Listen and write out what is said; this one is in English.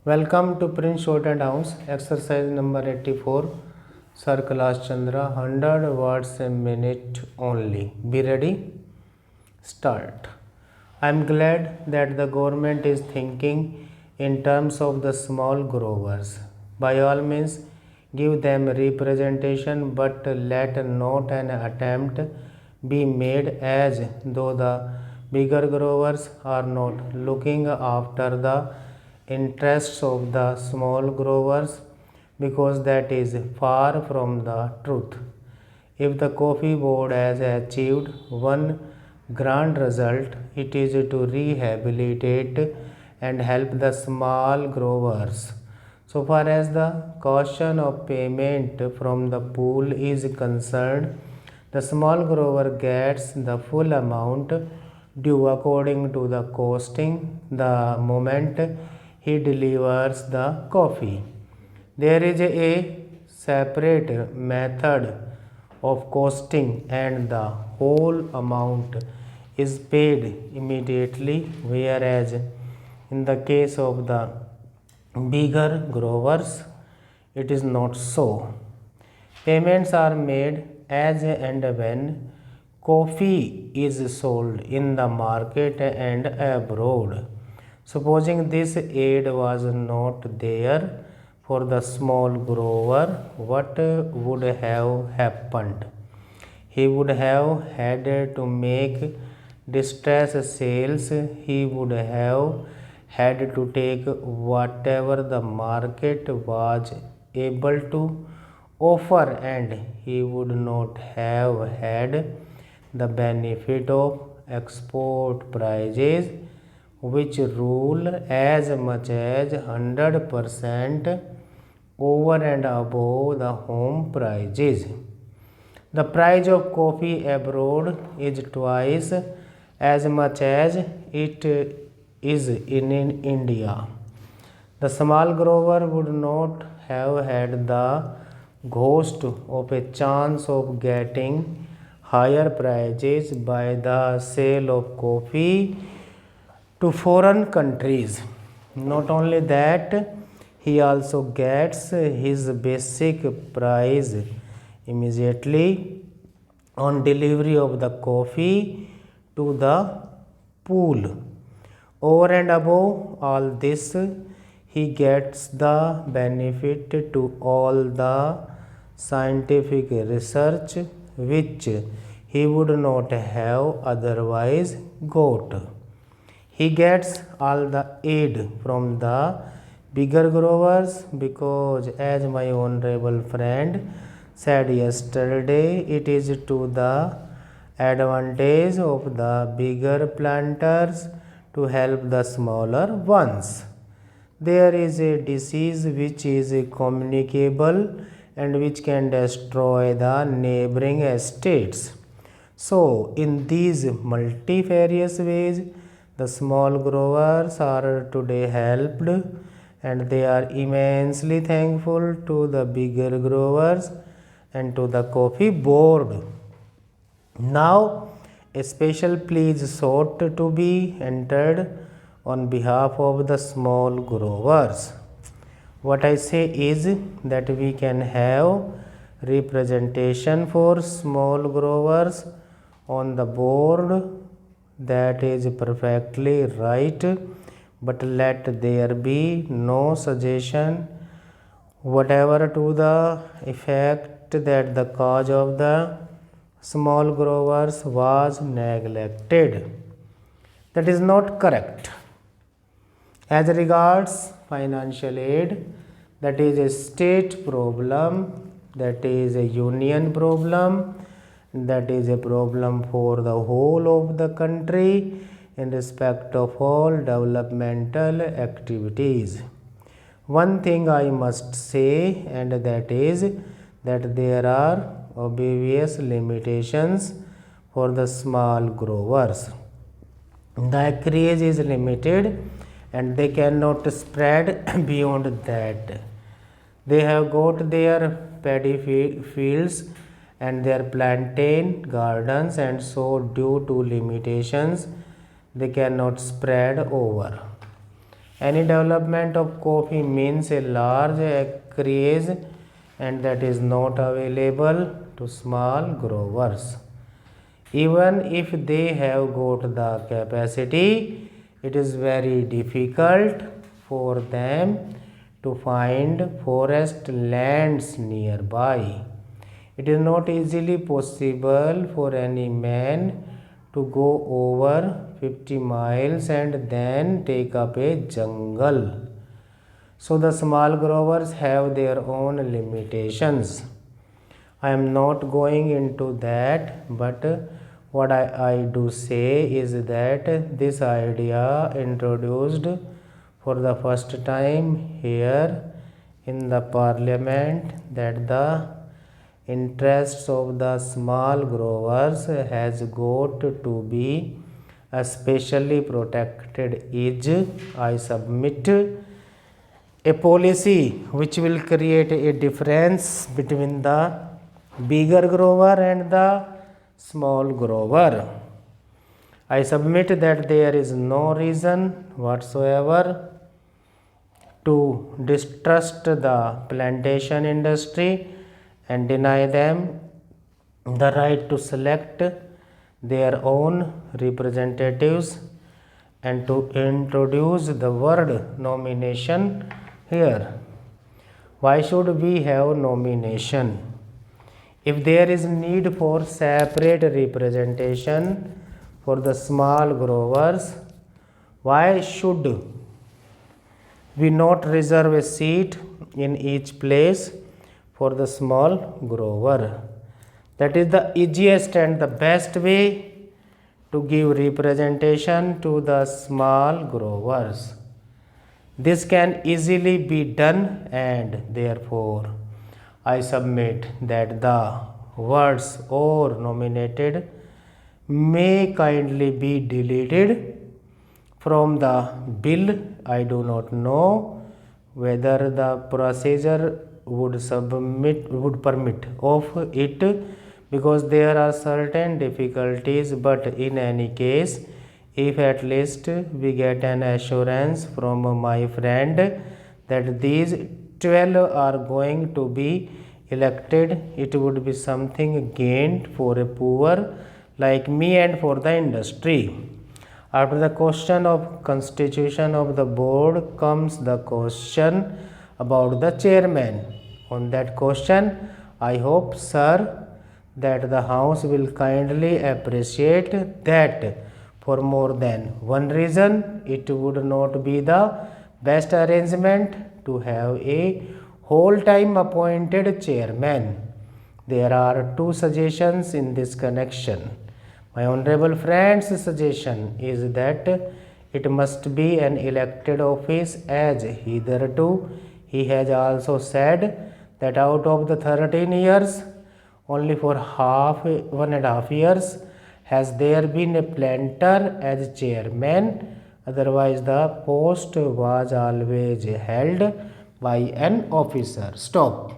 Welcome to Prince Short and House, exercise number 84. Sir Kailash Chandra, 100 words a minute only. Be ready? Start. I am glad that the government is thinking in terms of the small growers. By all means, give them representation, but let not an attempt be made as though the bigger growers are not looking after the interests of the small growers, because that is far from the truth. If the coffee board has achieved one grand result, it is to rehabilitate and help the small growers. So far as the caution of payment from the pool is concerned, the small grower gets the full amount due according to the costing the moment he delivers the coffee. There is a separate method of costing, and the whole amount is paid immediately, whereas in the case of the bigger growers, it is not so. Payments are made as and when coffee is sold in the market and abroad. Supposing this aid was not there for the small grower, what would have happened? He would have had to make distress sales. He would have had to take whatever the market was able to offer, and he would not have had the benefit of export prices, which rule as much as 100% over and above the home prices. The price of coffee abroad is twice as much as it is in India. The small grower would not have had the ghost of a chance of getting higher prices by the sale of coffee to foreign countries. Not only that, he also gets his basic price immediately on delivery of the coffee to the pool. Over and above all this, he gets the benefit to all the scientific research which he would not have otherwise got. He gets all the aid from the bigger growers because, as my honorable friend said yesterday, it is to the advantage of the bigger planters to help the smaller ones. There is a disease which is communicable and which can destroy the neighboring estates. So, in these multifarious ways, the small growers are today helped, and they are immensely thankful to the bigger growers and to the coffee board. Now, a special plea is sought to be entered on behalf of the small growers. What I say is that we can have representation for small growers on the board. That is perfectly right, but let there be no suggestion whatever to the effect that the cause of the small growers was neglected. That is not correct. As regards financial aid, that is a state problem, that is a union problem, that is a problem for the whole of the country in respect of all developmental activities. One thing I must say, and that is that there are obvious limitations for the small growers. The acreage is limited and they cannot spread beyond that. They have got their paddy fields and their plantain gardens, and so due to limitations they cannot spread over. Any development of coffee means a large acreage and that is not available to small growers. Even if they have got the capacity, it is very difficult for them to find forest lands nearby. It is not easily possible for any man to go over 50 miles and then take up a jungle. So the small growers have their own limitations. I am not going into that, but what I do say is that this idea introduced for the first time here in the parliament, that the interests of the small growers has got to be especially protected, is, I submit, a policy which will create a difference between the bigger grower and the small grower. I submit that there is no reason whatsoever to distrust the plantation industry and deny them the right to select their own representatives and to introduce the word nomination here. Why should we have nomination? If there is need for separate representation for the small growers, why should we not reserve a seat in each place for the small grower? That is the easiest and the best way to give representation to the small growers. This can easily be done, and therefore I submit that the words "or nominated" may kindly be deleted from the bill. I do not know whether the procedure would permit of it, because there are certain difficulties, but in any case, if at least we get an assurance from my friend that these 12 are going to be elected, it would be something gained for a poor like me and for the industry. After the question of constitution of the board comes the question about the chairman. On that question, I hope, sir, that the House will kindly appreciate that for more than one reason it would not be the best arrangement to have a whole-time appointed chairman. There are two suggestions in this connection. My honorable friend's suggestion is that it must be an elected office, as hitherto he has also said that out of the 13 years, only for 1.5 years has there been a planter as chairman, otherwise the post was always held by an officer. Stop.